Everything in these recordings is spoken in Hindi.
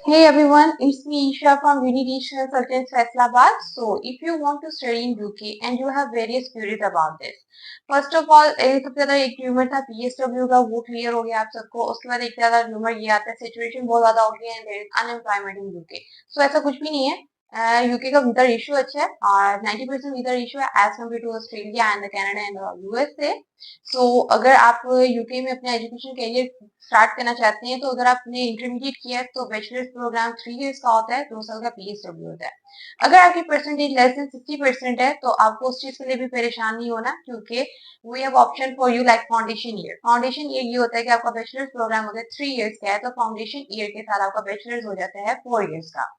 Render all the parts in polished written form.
Hey everyone, it's me Isha from Uni Regional Consultants Faisalabad. So, if you want to study in UK and you have various queries about this, first of all, सबसे ज़्यादा एक र्यूमर था PSW का, वो क्लियर हो गया आप सबको. उसके बाद एक ज़्यादा र्यूमर ये आता है सिचुएशन बहुत ज़्यादा हो गई है and there is unemployment in UK. So ऐसा कुछ भी नहीं है. यूके का वीजा इशू अच्छा है और 90% वीजा इशू है as compared to Australia and Canada and USA. So अगर आप यूके में अपना एजुकेशन करियर स्टार्ट करना चाहते हैं तो अगर आपने इंटरमीडिएट किया है तो बैचलर्स प्रोग्राम 3 इयर्स का होता है, 2 साल का PSW होता है. अगर आपकी परसेंटेज लेस देन 60% है तो आपको उस चीज के लिए भी परेशान नहीं होना, क्योंकि we have option for you like foundation year. Foundation year ये होता है कि आपका बैचलर्स प्रोग्राम अगर 3 इयर्स का है तो फाउंडेशन ईयर के साथ आपका बैचलर्स हो जाता है 4 इयर्स का.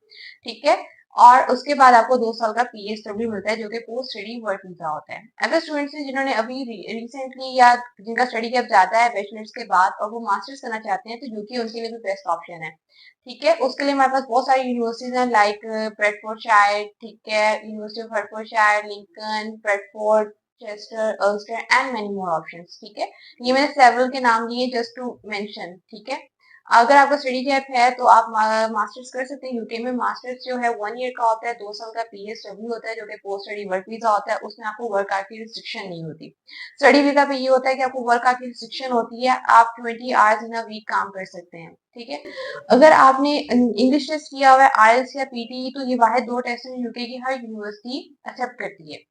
ठीक है. और उसके बाद आपको 2 साल का PSW मिलता है जो कि पोस्ट स्टडी वर्क वीजा होता है. अगर स्टूडेंट्स हैं जिन्होंने अभी रिसेंटली या जिनका स्टडी गैप ज्यादा है बैचलर्स के बाद और वो मास्टर्स करना चाहते हैं तो यूके उनके लिए भी बेस्ट ऑप्शन है. ठीक है. उसके लिए हमारे पास बहुत सारी यूनिवर्सिटीज हैं लाइक ब्रेडफोर्डशायर. ठीक है. University of Hertfordshire, Lincoln, Bradford, Chester, Ulster and many more options. ठीक है. ये मैंने सेवरल के नाम लिए जस्ट टू मेंशन. ठीक है. अगर आपका स्टडी गैप है तो आप मास्टर्स कर सकते हैं यूके में. मास्टर्स जो है 1 ईयर का होता है, 2 साल का PSW होता है जो कि पोस्ट स्टडी वर्क वीजा होता है. उसमें आपको वर्क आवर की रिस्ट्रिक्शन नहीं होती. स्टडी वीजा पे ये होता है कि आपको वर्क आवर की रिस्ट्रिक्शन होती है, आप 20 आवर्स इन अ वीक काम कर सकते हैं. ठीक है. अगर आपने इंग्लिश टेस्ट किया हुआ है, IELTS या PTE, तो ये वाहिद 2 टेस्ट हैं यूके की हर यूनिवर्सिटी एक्सेप्ट करती है.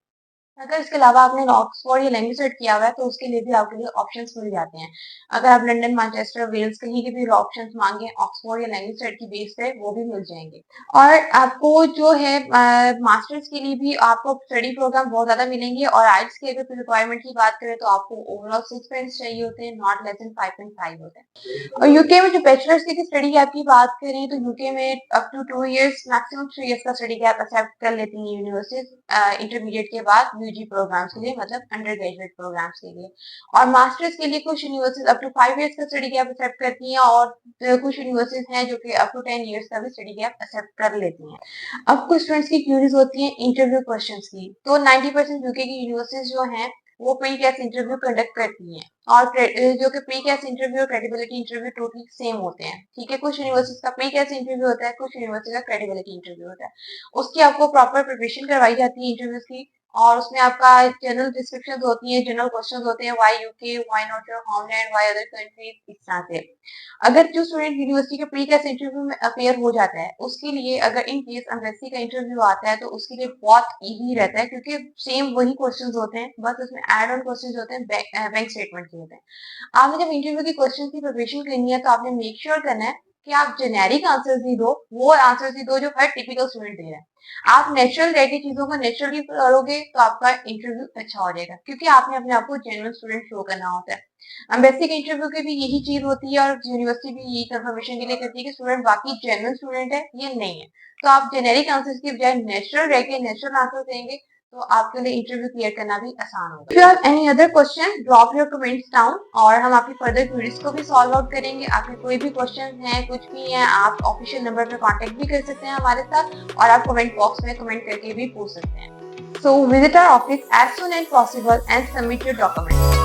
अगर इसके अलावा आपने ऑक्सफोर्ड या लैंग्वेज सेट किया हुआ है तो उसके लिए भी आपके लिए ऑप्शंस मिल जाते हैं. अगर आप लंदन, मैनचेस्टर, वेल्स कहीं के भी ऑप्शंस मांगे ऑक्सफोर्ड या लैंग्वेज सेट की बेस पे वो भी मिल जाएंगे. और आपको जो है मास्टर्स के लिए भी आपको स्टडी प्रोग्राम बहुत ज्यादा मिलेंगे. और आइल्स की अगर रिक्वायरमेंट की बात करें तो आपको ओवरऑल 6 पॉइंट्स चाहिए होते हैं, नॉट लेस देन 5.5 होते हैं. और यूके में जो बैचलर्स की स्टडी गैप की बात करें तो यूके में up to 2 years, maximum 3 years का स्टडी गैप एक्सेप्ट कर लेती हैं यूनिवर्सिटीज इंटरमीडिएट के बाद यूजी प्रोग्राम्स के लिए, मतलब अंडर ग्रेजुएट प्रोग्राम्स के लिए. और मास्टर्स के लिए कुछ यूनिवर्सिटीज अप टू 5 इयर्स का स्टडी गैप एक्सेप्ट करती हैं और कुछ यूनिवर्सिटीज हैं जो कि अप टू 10 इयर्स का भी स्टडी गैप एक्सेप्ट कर लेती हैं. अब कुछ स्टूडेंट्स की क्यूरीज होती हैं इंटरव्यू क्वेश्चंस की. तो 90% यूके की यूनिवर्सिटीज जो हैं वो प्री कैस इंटरव्यू कंडक्ट करती हैं. और जो कि प्री कैस इंटरव्यू और क्रेडिबिलिटी इंटरव्यू टोटली सेम होते हैं. ठीक है. कुछ यूनिवर्सिटीज का प्री कैस इंटरव्यू होता है, कुछ यूनिवर्सिटी का क्रेडिबिलिटी इंटरव्यू होता है. उसकी आपको प्रॉपर प्रिपरेशन करवाई जाती है इंटरव्यूज की. और उसमें आपका जनरल डिस्क्रिप्शन होती है, जनरल क्वेश्चन होते हैं, why UK, why not your homeland, why other countries, इस तरह से. अगर जो स्टूडेंट यूनिवर्सिटी के प्री कैस इंटरव्यू में अपेयर हो जाता है उसके लिए अगर इन केस एम्बेसी का इंटरव्यू आता है तो उसके लिए बहुत इजी रहता है, क्योंकि सेम वही क्वेश्चंस होते हैं, बस उसमें एड ऑन क्वेश्चंस होते हैं, बैंक स्टेटमेंट के होते हैं. आपने जब इंटरव्यू की क्वेश्चन की प्रिपरेशन करनी है तो आपने मेक श्योर करना है कि आप जेनेरिक आंसर्स ही दो, वो आंसर्स ही दो जो हर टिपिकल स्टूडेंट दे रहा है. आप नेचुरल रह के चीजों को नेचुरली करोगे तो आपका इंटरव्यू अच्छा हो जाएगा, क्योंकि आपने अपने आप को जेन्युइन स्टूडेंट शो करना होता है. बेसिक इंटरव्यू की भी यही चीज होती है और यूनिवर्सिटी भी यही कंफर्मेशन के लिए करती है कि स्टूडेंट वाकई जेन्युइन स्टूडेंट है ये नहीं है. तो आप जेनेरिक आंसर्स की बजाय नेचुरल रह के नेचुरल आंसर देंगे तो आपके लिए इंटरव्यू क्लियर करना भी आसान होगा. If you have any other question drop your comments down और हम आपकी फर्दर क्वेरीज को भी सॉल्व आउट करेंगे. आपके कोई भी क्वेश्चन है, कुछ भी है, आप ऑफिशियल नंबर पे कांटेक्ट भी कर सकते हैं हमारे साथ और आप कमेंट बॉक्स में कमेंट करके भी पूछ सकते हैं. So visit our office as soon as possible and submit your documents.